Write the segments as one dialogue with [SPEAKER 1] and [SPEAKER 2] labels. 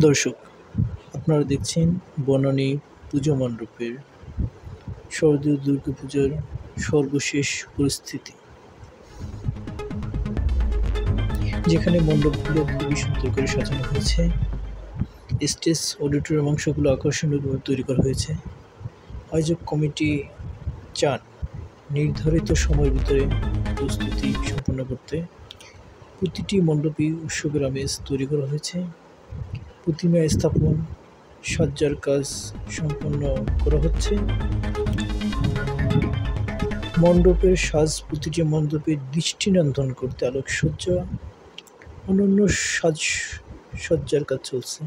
[SPEAKER 1] দর্শক, আপনারা দেখছেন বনানী পুজো মণ্ডপের শারদীয় দুর্গাপূজার সর্বশেষ পরিস্থিতি, যেখানে মণ্ডপগুলো খুবই সুন্দর করে সাজানো হয়েছে। স্টেজ, অডিটোরিয়াম অংশগুলো আকর্ষণীয়ভাবে তৈরি করা হয়েছে। আয়োজক কমিটি চান নির্ধারিত সময়ের ভিতরে প্রস্তুতি সম্পন্ন করতে। প্রতিটি মণ্ডপে উৎসবের আমেজ তৈরি করা হয়েছে। প্রতিমা স্থাপন, সজ্জার কাজ সম্পন্ন করা হচ্ছে। মণ্ডপের সাজ, প্রতিটি মণ্ডপের দৃষ্টিনন্দন করতে আলোকসজ্জা, অন্যান্য সাজসজ্জার কাজ চলছে।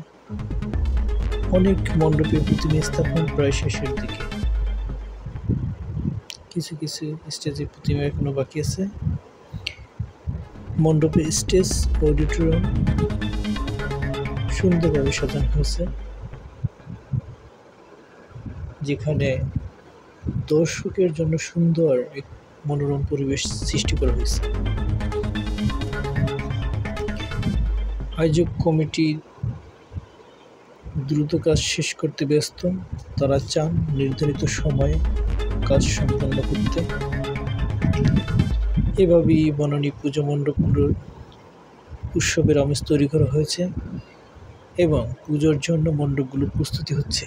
[SPEAKER 1] অনেক মণ্ডপে প্রতিমা স্থাপন প্রায় শেষের দিকে। কিছু কিছু স্টেজে প্রতিমা এখনো বাকি আছে। মণ্ডপের স্টেজ, অডিটোরিয়াম সুন্দরভাবে সাজানো হয়েছে, যেখানে দর্শকের জন্য সুন্দর এক মনোরম পরিবেশ সৃষ্টি করা হয়েছে। আয়োজক কমিটি দ্রুত কাজ শেষ করতে ব্যস্ত। তারা চান নির্ধারিত সময়ে কাজ সম্পন্ন করতে। এভাবেই বনানী পুজো মণ্ডপগুলোর উৎসবের আমেজ তৈরি করা হয়েছে এবং পুজোর জন্য মণ্ডপগুলো প্রস্তুতি হচ্ছে।